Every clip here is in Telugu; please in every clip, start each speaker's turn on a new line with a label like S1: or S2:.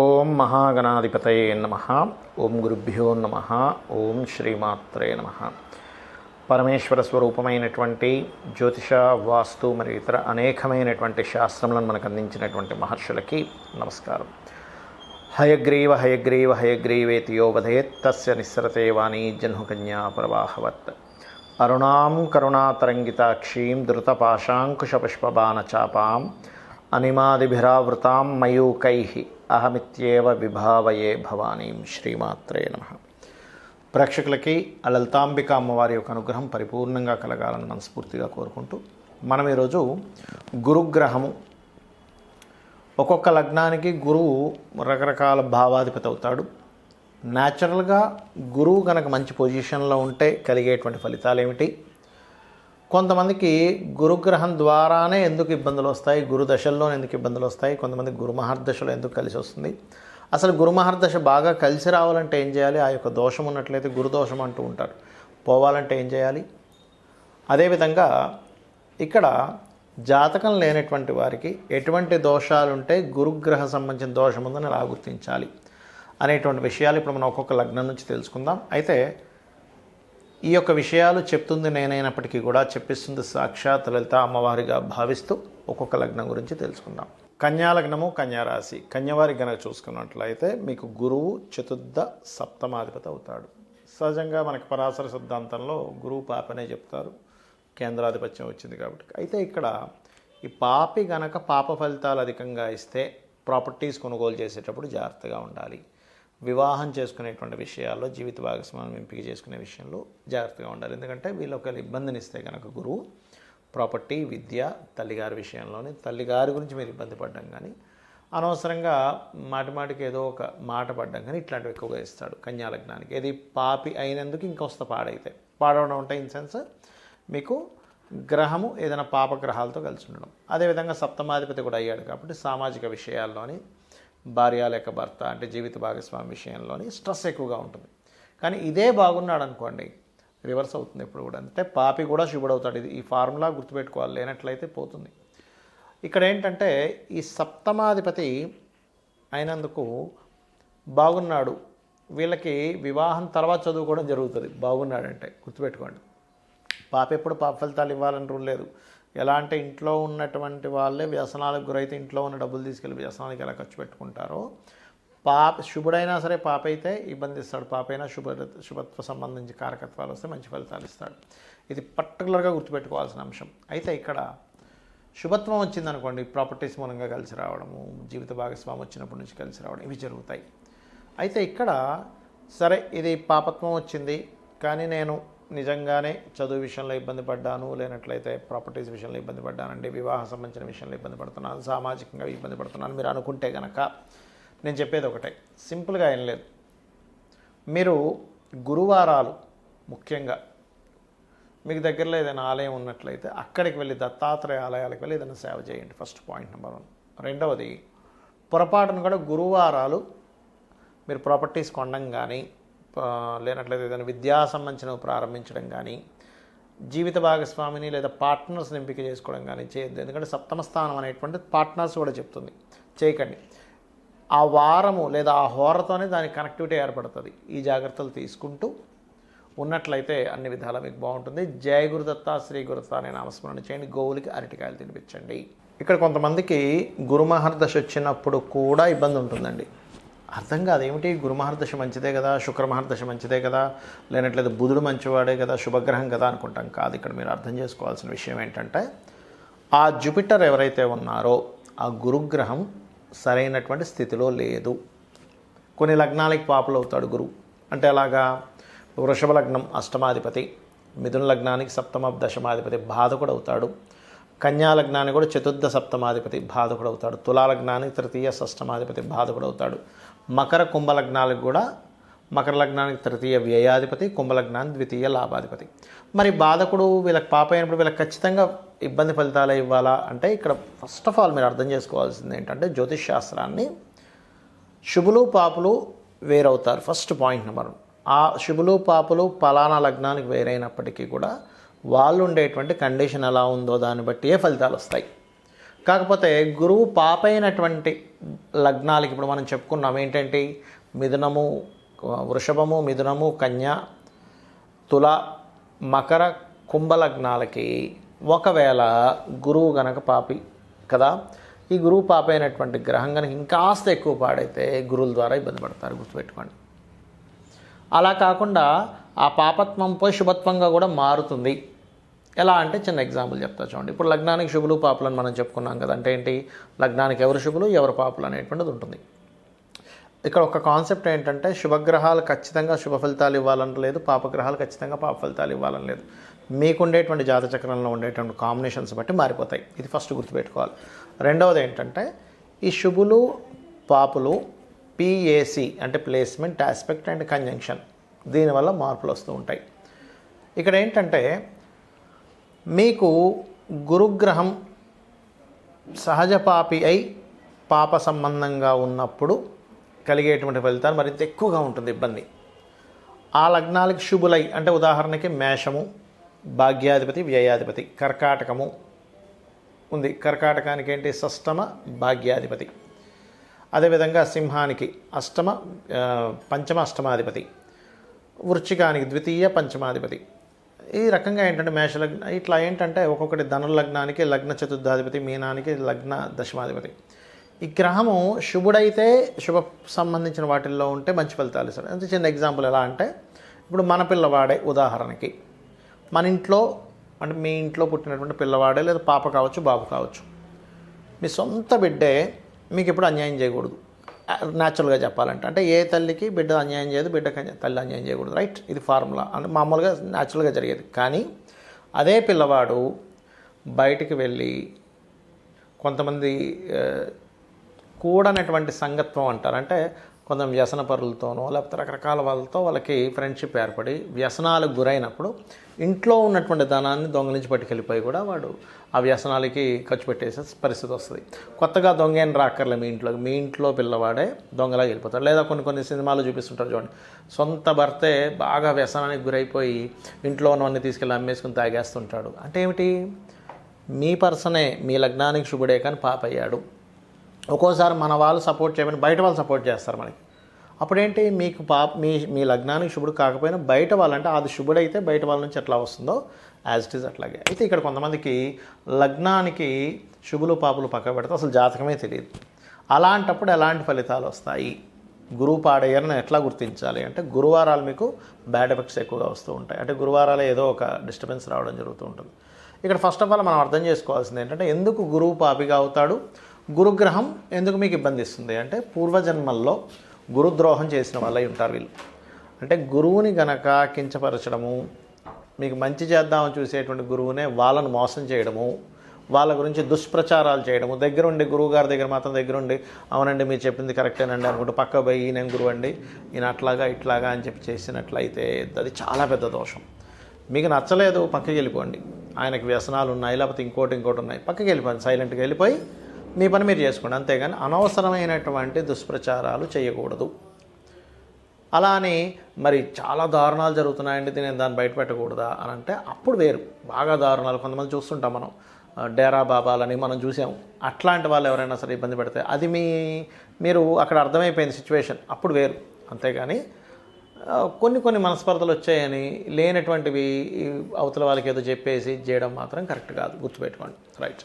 S1: ఓం మహాగణాధిపతయే నమః. ఓం గురుభ్యో నమః. ఓం శ్రీమాత్రే నమః. పరమేశ్వర స్వరూపమైనటువంటి జ్యోతిష, వాస్తు మరియు ఇతర అనేకమైనటువంటి శాస్త్రములను మనకు అందించినటువంటి మహర్షులకి నమస్కారం. హయగ్రీవ హయగ్రీవ హయగ్రీవేతి యో వదేత్ తస్య నిస్సరతే వాణీ జహ్నుకన్యా ప్రవాహవత్. అరుణాం కరుణాతరంగితాక్షీం ధృతపాశాంకుశపుష్పబాణచాపాం అనిమాదిభిరావృతాం మయూకైః అహమిత్యేవ విభావయే భవానీం. శ్రీమాత్రే నమః. ప్రేక్షకులకి ఆ లలితాంబిక అమ్మవారి యొక్క అనుగ్రహం పరిపూర్ణంగా కలగాలని మనస్ఫూర్తిగా కోరుకుంటూ మనం ఈరోజు గురుగ్రహము, ఒక్కొక్క లగ్నానికి గురువు రకరకాల భావాధిపతి అవుతాడు. న్యాచురల్గా గురువు కనుక మంచి పొజిషన్లో ఉంటే కలిగేటువంటి ఫలితాలు ఏమిటి, కొంతమందికి గురుగ్రహం ద్వారానే ఎందుకు ఇబ్బందులు వస్తాయి, గురు దశల్లో ఎందుకు ఇబ్బందులు వస్తాయి, కొంతమంది గురు మహర్దశలో ఎందుకు కలిసి వస్తుంది, అసలు గురు మహర్దశ బాగా కలిసి రావాలంటే ఏం చేయాలి, ఆ యొక్క దోషం ఉన్నట్లయితే గురుదోషం అంటూ ఉంటారు, పోవాలంటే ఏం చేయాలి, అదేవిధంగా ఇక్కడ జాతకం లేనటువంటి వారికి ఎటువంటి దోషాలుంటే గురుగ్రహ సంబంధించిన దోషం ఉందని ఎలా గుర్తించాలి అనేటువంటి విషయాలు ఇప్పుడు మనం ఒక్కొక్క లగ్నం నుంచి తెలుసుకుందాం. అయితే ఈ యొక్క విషయాలు చెప్తుంది నేనైనప్పటికీ కూడా చెప్పిస్తుంది సాక్షాత్ లలిత అమ్మవారిగా భావిస్తూ ఒక్కొక్క లగ్నం గురించి తెలుసుకుందాం. కన్యా లగ్నము, కన్యారాశి. కన్యవారికి కనుక చూసుకున్నట్లయితే మీకు గురువు చతుర్థ సప్తమాధిపతి అవుతాడు. సహజంగా మనకి పరాశర సిద్ధాంతంలో గురువు పాపనే చెప్తారు, కేంద్రాధిపత్యం వచ్చింది కాబట్టి. అయితే ఇక్కడ ఈ పాపి గనక పాప ఫలితాలు అధికంగా ఇస్తే ప్రాపర్టీస్ కొనుగోలు చేసేటప్పుడు జాగ్రత్తగా ఉండాలి. వివాహం చేసుకునేటువంటి విషయాల్లో, జీవిత భాగస్వామ్యం ఎంపిక చేసుకునే విషయంలో జాగ్రత్తగా ఉండాలి. ఎందుకంటే వీళ్ళు ఒక ఇబ్బందిని ఇస్తే కనుక గురువు ప్రాపర్టీ, విద్య, తల్లిగారి విషయంలోనే తల్లిగారి గురించి మీరు ఇబ్బంది పడ్డం కానీ, అనవసరంగా మాటిమాటికి ఏదో ఒక మాట పడ్డం కానీ ఇట్లాంటివి ఎక్కువగా ఇస్తాడు కన్యా లగ్నానికి. ఏది పాపి అయినందుకు ఇంకొస్త పాడైతే పాడవడం అంటే ఇన్ సెన్స్ మీకు గ్రహము ఏదైనా పాపగ్రహాలతో కలిసి ఉండడం. అదేవిధంగా సప్తమాధిపతి కూడా అయ్యాడు కాబట్టి సామాజిక విషయాల్లోని, భార్య లేక భర్త అంటే జీవిత భాగస్వామి విషయంలోని స్ట్రెస్ ఎక్కువగా ఉంటుంది. కానీ ఇదే బాగున్నాడు అనుకోండి, రివర్స్ అవుతుంది ఎప్పుడు కూడా. అంటే పాపి కూడా శుభుడవుతాడు. ఇది ఈ ఫార్ములా గుర్తుపెట్టుకోవాలి, లేనట్లయితే పోతుంది. ఇక్కడ ఏంటంటే ఈ సప్తమాధిపతి అయినందుకు బాగున్నాడు, వీళ్ళకి వివాహం తర్వాత చదువుకోవడం జరుగుతుంది బాగున్నాడంటే. గుర్తుపెట్టుకోండి, పాప ఎప్పుడు పాప ఫలితాలు ఇవ్వాలని రూల్ లేదు. ఎలా అంటే ఇంట్లో ఉన్నటువంటి వాళ్ళే వ్యసనాలకు గురైతే ఇంట్లో ఉన్న డబ్బులు తీసుకెళ్ళి వ్యసనానికి ఎలా ఖర్చు పెట్టుకుంటారో, శుభుడైనా సరే పాప అయితే ఇబ్బంది ఇస్తాడు, పాప అయినా శుభత్వ సంబంధించి కారకత్వాలు వస్తే మంచి ఫలితాలు ఇస్తాడు. ఇది పర్టికులర్గా గుర్తుపెట్టుకోవాల్సిన అంశం. అయితే ఇక్కడ శుభత్వం వచ్చిందనుకోండి, ప్రాపర్టీస్ మూలంగా కలిసి రావడము, జీవిత భాగస్వామి వచ్చినప్పటి నుంచి కలిసి రావడం, ఇవి జరుగుతాయి. అయితే ఇక్కడ సరే ఇది పాపత్వం వచ్చింది, కానీ నేను నిజంగానే చదువు విషయంలో ఇబ్బంది పడ్డాను, లేనట్లయితే ప్రాపర్టీస్ విషయంలో ఇబ్బంది పడ్డానండి, వివాహం సంబంధించిన విషయంలో ఇబ్బంది పడుతున్నాను, సామాజికంగా ఇబ్బంది పడుతున్నాను మీరు అనుకుంటే కనుక నేను చెప్పేది ఒకటే, సింపుల్గా ఏం లేదు. మీరు గురువారాలు ముఖ్యంగా మీకు దగ్గరలో ఏదైనా ఆలయం ఉన్నట్లయితే అక్కడికి వెళ్ళి దత్తాత్రేయ ఆలయాలకు వెళ్ళి ఏదైనా సేవ చేయండి. First point number 1. రెండవది, పొరపాటును కూడా గురువారాలు మీరు ప్రాపర్టీస్ కొనడం కానీ, లేనట్లయితే ఏదైనా విద్యా సంబంధించినవి ప్రారంభించడం కానీ, జీవిత భాగస్వామిని లేదా పార్ట్నర్స్ని ఎంపిక చేసుకోవడం కానీ చేయొద్దు. ఎందుకంటే సప్తమ స్థానం అనేటువంటి పార్ట్నర్స్ కూడా చెప్తుంది, చేయకండి. ఆ వారము లేదా ఆ హోరతోనే దానికి కనెక్టివిటీ ఏర్పడుతుంది. ఈ జాగ్రత్తలు తీసుకుంటూ ఉన్నట్లయితే అన్ని విధాలా మీకు బాగుంటుంది. జయ గురుదత్త, శ్రీ గురుదత్త అనే నామస్మరణ చేయండి. గోవులకి అరటికాయలు తినిపించండి. ఇక్కడ కొంతమందికి గురుమహర్దశ వచ్చినప్పుడు కూడా ఇబ్బంది ఉంటుందండి. అర్థం కాదు, ఏమిటి గురుమహర్దశ మంచిదే కదా, శుక్రమహర్దశ మంచిదే కదా, లేనట్లేదు బుధుడు మంచివాడే కదా, శుభగ్రహం కదా అనుకుంటాం. కాదు, ఇక్కడ మీరు అర్థం చేసుకోవాల్సిన విషయం ఏంటంటే ఆ జూపిటర్ ఎవరైతే ఉన్నారో ఆ గురుగ్రహం సరైనటువంటి స్థితిలో లేదు. కొన్ని లగ్నాలకి పాపులు అవుతాడు గురువు. అంటే అలాగా వృషభ లగ్నం అష్టమాధిపతి, మిథున లగ్నానికి సప్తమ దశమాధిపతి బాధకుడు అవుతాడు, కన్యా లగ్నానికి కూడా చతుర్థ సప్తమాధిపతి బాధకుడు అవుతాడు, తులా లగ్నానికి తృతీయ షష్టమాధిపతి బాధకుడు అవుతాడు, మకర కుంభ లగ్నాలకు కూడా మకర లగ్నానికి తృతీయ వ్యయాధిపతి, కుంభలగ్నానికి ద్వితీయ లాభాధిపతి. మరి బాధకుడు వీళ్ళకి పాప అయినప్పుడు వీళ్ళకి ఖచ్చితంగా ఇబ్బంది ఫలితాలే ఇవ్వాలా అంటే ఇక్కడ ఫస్ట్ ఆఫ్ ఆల్ మీరు అర్థం చేసుకోవాల్సింది ఏంటంటే జ్యోతిష్ శాస్త్రాన్ని శుభులు పాపులు వేరవుతారు. First point number 1. ఆ శుభులు పాపులు పలానా లగ్నానికి వేరైనప్పటికీ కూడా వాళ్ళు ఉండేటువంటి కండిషన్ ఎలా ఉందో దాన్ని బట్టి ఫలితాలు వస్తాయి. కాకపోతే గురువు పాపైనటువంటి లగ్నాలకి ఇప్పుడు మనం చెప్పుకున్నాం ఏంటంటే మిథునము, వృషభము, మిథునము, కన్య, తుల, మకర, కుంభ లగ్నాలకి ఒకవేళ గురువు గనక పాపి కదా, ఈ గురువు పాప అయినటువంటి గ్రహం కనుక ఇంకాస్త ఎక్కువ పాడైతే గురువుల ద్వారా ఇబ్బంది పడతారు, గుర్తుపెట్టుకోండి. అలా కాకుండా ఆ పాపత్వం పోయి శుభత్వంగా కూడా మారుతుంది. ఎలా అంటే చిన్న ఎగ్జాంపుల్ చెప్తా చూడండి. ఇప్పుడు లగ్నానికి శుభులు పాపులు అని మనం చెప్పుకున్నాం కదా, అంటే ఏంటి, లగ్నానికి ఎవరు శుభులు ఎవరు పాపులు అనేటువంటిది ఉంటుంది. ఇక్కడ ఒక కాన్సెప్ట్ ఏంటంటే శుభగ్రహాలు ఖచ్చితంగా శుభ ఫలితాలు ఇవ్వాలని లేదు, పాపగ్రహాలు ఖచ్చితంగా పాప ఫలితాలు ఇవ్వాలని లేదు. మీకుండేటువంటి జాతచక్రంలో ఉండేటువంటి కాంబినేషన్స్ బట్టి మారిపోతాయి. ఇది ఫస్ట్ గుర్తుపెట్టుకోవాలి. రెండవది ఏంటంటే ఈ శుభులు పాపులు పిఏసి అంటే ప్లేస్మెంట్, ఆస్పెక్ట్ అండ్ కంజంక్షన్, దీనివల్ల మార్పులు వస్తూ ఉంటాయి. ఇక్కడ ఏంటంటే మీకు గురుగ్రహం సహజ పాపి అయి పాప సంబంధంగా ఉన్నప్పుడు కలిగేటువంటి ఫలితాలు మరింత ఎక్కువగా ఉంటుంది ఇబ్బంది. ఆ లగ్నాలకి శుభులై అంటే ఉదాహరణకి మేషము భాగ్యాధిపతి వ్యయాధిపతి, కర్కాటకము ఉంది, కర్కాటకానికి ఏంటి షష్టమ భాగ్యాధిపతి, అదేవిధంగా సింహానికి పంచమ అష్టమాధిపతి, వృశ్చికానికి ద్వితీయ పంచమాధిపతి. ఈ రకంగా ఏంటంటే మేషలగ్న ఇట్లా ఏంటంటే ఒక్కొక్కటి ధనుర్లగ్నానికి లగ్న చతుర్థాధిపతి, మీనానికి లగ్న దశమాధిపతి. ఈ గ్రహము శుభుడైతే శుభ సంబంధించిన వాటిల్లో ఉంటే మంచి ఫలితాలు ఇస్తాడు. అంటే చిన్న ఎగ్జాంపుల్ ఎలా అంటే ఇప్పుడు మన పిల్లవాడే ఉదాహరణకి మన ఇంట్లో అంటే మీ ఇంట్లో పుట్టినటువంటి పిల్లవాడే లేదా పాప కావచ్చు బాబు కావచ్చు, మీ సొంత బిడ్డే మీకు ఇప్పుడు అన్యాయం చేయకూడదు. న్యాచురల్గా చెప్పాలంటే అంటే ఏ తల్లికి బిడ్డ అన్యాయం చేయదు, బిడ్డకి తల్లి అన్యాయం చేయకూడదు, రైట్? ఇది ఫార్ములా అంటే మామూలుగా న్యాచురల్గా జరిగేది. కానీ అదే పిల్లవాడు బయటికి వెళ్ళి కొంతమంది కూడనటువంటి సంగత్వం అంటారు, అంటే కొంత వ్యసన పరులతోనో లేకపోతే రకరకాల వాళ్ళతో వాళ్ళకి ఫ్రెండ్షిప్ ఏర్పడి వ్యసనాలకు గురైనప్పుడు ఇంట్లో ఉన్నటువంటి ధనాన్ని దొంగలించి పట్టుకెళ్ళిపోయి కూడా వాడు ఆ వ్యసనాలకి ఖర్చు పెట్టేసే పరిస్థితి వస్తుంది. కొత్తగా దొంగ ఏం రాక్కర్లే మీ ఇంట్లో పిల్లవాడే దొంగలాగా వెళ్ళిపోతాడు. లేదా కొన్ని సినిమాలు చూపిస్తుంటారు చూడండి, సొంత భర్తే బాగా వ్యసనానికి గురైపోయి ఇంట్లో ఉన్నవన్నీ తీసుకెళ్ళి అమ్మేసుకుని తాగేస్తుంటాడు. అంటే ఏమిటి, మీ పర్సనే మీ లగ్నానికి శుభుడే కానీ పాప అయ్యాడు. ఒక్కోసారి మన వాళ్ళు సపోర్ట్ చేయమని బయట వాళ్ళు సపోర్ట్ చేస్తారు మనకి. అప్పుడేంటి, మీకు మీ లగ్నానికి శుభుడు కాకపోయినా బయట వాళ్ళంటే అది శుభుడైతే బయట వాళ్ళ నుంచి ఎట్లా వస్తుందో యాజ్ ఇట్ ఈజ్ అట్లాగే. అయితే ఇక్కడ కొంతమందికి లగ్నానికి శుభులు పాపులు పక్క పెడితే అసలు జాతకమే తెలియదు. అలాంటప్పుడు ఎలాంటి ఫలితాలు వస్తాయి, గురువు పాడయ్యారని ఎట్లా గుర్తించాలి అంటే గురువారాలు మీకు బ్యాడ్ ఎఫెక్ట్స్ ఎక్కువగా వస్తూ ఉంటాయి. అంటే గురువారాలు ఏదో ఒక డిస్టర్బెన్స్ రావడం జరుగుతూ ఉంటుంది. ఇక్కడ ఫస్ట్ ఆఫ్ ఆల్ మనం అర్థం చేసుకోవాల్సింది ఏంటంటే ఎందుకు గురువు పాపిగా అవుతాడు, గురుగ్రహం ఎందుకు మీకు ఇబ్బంది ఇస్తుంది అంటే పూర్వజన్మల్లో గురుద్రోహం చేసిన వాళ్ళై ఉంటారు వీళ్ళు. అంటే గురువుని గనక కించపరచడము, మీకు మంచి చేద్దామని చూసేటువంటి గురువునే వాళ్ళను మోసం చేయడము, వాళ్ళ గురించి దుష్ప్రచారాలు చేయడము, దగ్గరుండి గురువుగారి దగ్గర మాత్రం దగ్గరుండి అవునండి మీరు చెప్పింది కరెక్టేనండి అనుకుంటూ పక్క పోయి నేను గురువు అండి ఈయన అట్లాగా ఇట్లాగా అని చెప్పి చేసినట్లయితే అది చాలా పెద్ద దోషం. మీకు నచ్చలేదు పక్కకి వెళ్ళిపోండి, ఆయనకి వ్యసనాలు ఉన్నాయి లేకపోతే ఇంకోటి ఉన్నాయి, పక్కకి వెళ్ళిపోండి, సైలెంట్గా వెళ్ళిపోయి మీ పని మీరు చేసుకోండి. అంతేగాని అనవసరమైనటువంటి దుష్ప్రచారాలు చేయకూడదు. అలా అని మరి చాలా దారుణాలు జరుగుతున్నాయండి నేను దాన్ని బయట పెట్టకూడదా అని అంటే అప్పుడు వేరు. బాగా దారుణాలు కొంతమంది చూస్తుంటాం మనం, డేరా బాబాలని మనం చూసాము. అట్లాంటి వాళ్ళు ఎవరైనా సరే ఇబ్బంది పెడితే అది మీరు అక్కడ అర్థమైపోయింది సిచ్యువేషన్, అప్పుడు వేరు. అంతేగాని కొన్ని మనస్పర్ధలు వచ్చాయని లేనటువంటివి అవతల వాళ్ళకి ఏదో చెప్పేసి చేయడం మాత్రం కరెక్ట్ కాదు, గుర్తుపెట్టుకోండి, రైట్?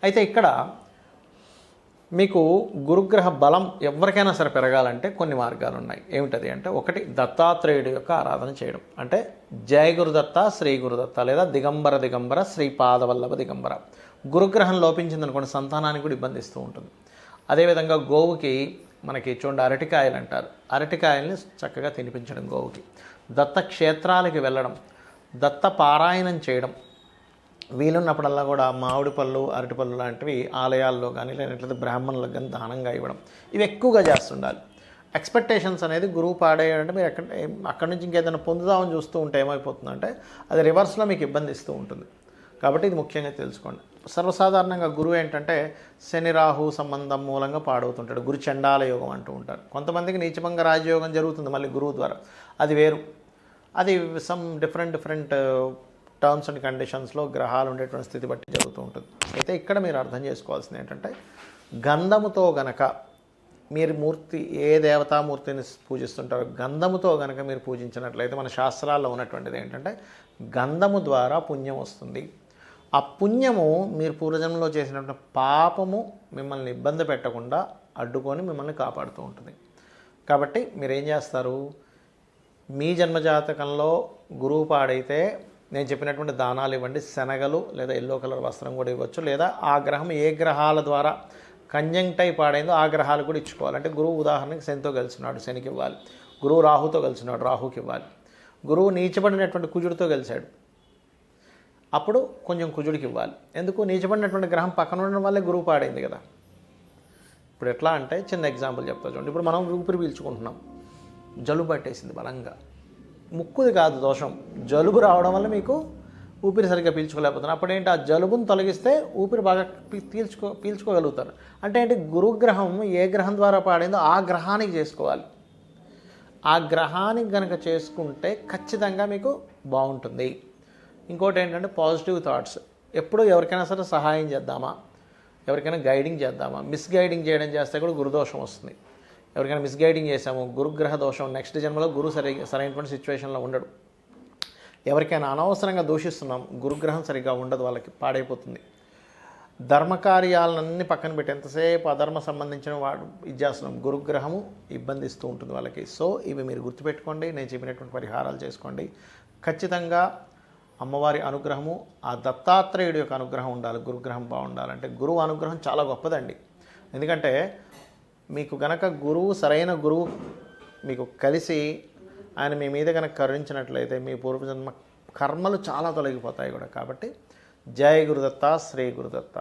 S1: అయితే ఇక్కడ మీకు గురుగ్రహ బలం ఎవరికైనా సరే పెరగాలంటే కొన్ని మార్గాలు ఉన్నాయి. ఏమిటది అంటే ఒకటి దత్తాత్రేయుడి యొక్క ఆరాధన చేయడం, అంటే జయ గురుదత్త శ్రీ గురుదత్త లేదా దిగంబర శ్రీపాదవల్లభ దిగంబర. గురుగ్రహం లోపించిందనుకోండి సంతానానికి కూడా ఇబ్బంది ఇస్తూ ఉంటుంది. అదేవిధంగా గోవుకి మనకి చూడండి అరటికాయలు అంటారు, అరటికాయల్ని చక్కగా తినిపించడం గోవుకి. దత్త క్షేత్రాలకి వెళ్ళడం, దత్త పారాయణం చేయడం, వీలున్నప్పుడల్లా కూడా మామిడి పళ్ళు అరటిపళ్ళు లాంటివి ఆలయాల్లో కానీ లేనట్లయితే బ్రాహ్మణులకు కానీ దానంగా ఇవ్వడం, ఇవి ఎక్కువగా చేస్తుండాలి. ఎక్స్పెక్టేషన్స్ అనేది గురువు పాడేయాలంటే మీరు అక్కడి నుంచి ఇంకేదైనా పొందుదామని చూస్తూ ఉంటే ఏమైపోతుందంటే అది రివర్స్లో మీకు ఇబ్బంది ఇస్తూ ఉంటుంది. కాబట్టి ఇది ముఖ్యంగా తెలుసుకోండి. సర్వసాధారణంగా గురువు ఏంటంటే శని రాహు సంబంధం మూలంగా పాడవుతుంటాడు, గురు చండాల యోగం అంటూ ఉంటారు. కొంతమందికి నీచభంగ రాజయోగం జరుగుతుంది మళ్ళీ గురువు ద్వారా, అది వేరు. అది సమ్ డిఫరెంట్ టర్మ్స్ అండ్ కండిషన్స్లో గ్రహాలు ఉండేటువంటి స్థితి బట్టి జరుగుతూ ఉంటుంది. అయితే ఇక్కడ మీరు అర్థం చేసుకోవాల్సింది ఏంటంటే గంధముతో గనక మీరు మూర్తి ఏ దేవతామూర్తిని పూజిస్తుంటారో గంధముతో గనక మీరు పూజించినట్లయితే మన శాస్త్రాల్లో ఉన్నటువంటిది ఏంటంటే గంధము ద్వారా పుణ్యం వస్తుంది. ఆ పుణ్యము మీరు పూర్వజన్మలో చేసినటువంటి పాపము మిమ్మల్ని ఇబ్బంది పెట్టకుండా అడ్డుకొని మిమ్మల్ని కాపాడుతూ ఉంటుంది. కాబట్టి మీరు ఏం చేస్తారు, మీ జన్మజాతకంలో గురువు పాడైతే నేను చెప్పినటువంటి దానాలు ఇవ్వండి. శనగలు లేదా ఎల్లో కలర్ వస్త్రం కూడా ఇవ్వచ్చు. లేదా ఆ గ్రహం ఏ గ్రహాల ద్వారా కంజంక్టై పాడైందో ఆ గ్రహాలు కూడా ఇచ్చుకోవాలి. అంటే గురువు ఉదాహరణకి శనితో కలిసినాడు, శనికి ఇవ్వాలి. గురువు రాహుతో కలిసినాడు, రాహుకి ఇవ్వాలి. గురువు నీచబడినటువంటి కుజుడితో కలిశాడు, అప్పుడు కొంచెం కుజుడికి ఇవ్వాలి. ఎందుకు, నీచబడినటువంటి గ్రహం పక్కన ఉండడం వల్లే గురువు పాడైంది కదా. ఇప్పుడు ఎట్లా అంటే చిన్న ఎగ్జాంపుల్ చెప్తా చూడండి. ఇప్పుడు మనం ఊపిరి పీల్చుకుంటున్నాం, జలుబు పట్టేసింది బలంగా. ముక్కుది కాదు దోషం, జలుబు రావడం వల్ల మీకు ఊపిరి సరిగ్గా పీల్చుకోలేకపోతున్నారు. అప్పుడేంటి, ఆ జలుబును తొలగిస్తే ఊపిరి బాగా పీల్చుకోగలుగుతారు. అంటే ఏంటి, గురుగ్రహం ఏ గ్రహం ద్వారా పాడైందో ఆ గ్రహానికి చేసుకోవాలి. ఆ గ్రహానికి కనుక చేసుకుంటే ఖచ్చితంగా మీకు బాగుంటుంది. ఇంకోటి ఏంటంటే పాజిటివ్ థాట్స్. ఎప్పుడూ ఎవరికైనా సరే సహాయం చేద్దామా, ఎవరికైనా గైడింగ్ చేద్దామా. మిస్గైడింగ్ చేయడం చేస్తే కూడా గురుదోషం వస్తుంది. ఎవరికైనా మిస్గైడింగ్ చేసాము, గురుగ్రహ దోషం, నెక్స్ట్ జన్మలో గురువు సరైనటువంటి సిచ్యువేషన్లో ఉండడు. ఎవరికైనా అనవసరంగా దూషిస్తున్నాం, గురుగ్రహం సరిగ్గా ఉండదు, వాళ్ళకి పాడైపోతుంది. ధర్మకార్యాలన్నీ పక్కన పెట్టి ఎంతసేపు అధర్మ సంబంధించిన వాడు ఇది చేస్తున్నాం, గురుగ్రహము ఇబ్బందిస్తూ ఉంటుంది వాళ్ళకి. సో ఇవి మీరు గుర్తుపెట్టుకోండి, నేను చెప్పినటువంటి పరిహారాలు చేసుకోండి. ఖచ్చితంగా అమ్మవారి అనుగ్రహము, ఆ దత్తాత్రేయుడి యొక్క అనుగ్రహం ఉండాలి. గురుగ్రహం బాగుండాలంటే గురువు అనుగ్రహం చాలా గొప్పదండి. ఎందుకంటే మీకు గనక గురువు, సరైన గురువు మీకు కలిసి ఆయన మీ మీద కనుక కరుణించినట్లయితే మీ పూర్వజన్మ కర్మలు చాలా తొలగిపోతాయి కూడా. కాబట్టి జై గురుదత్త, శ్రీ గురుదత్త.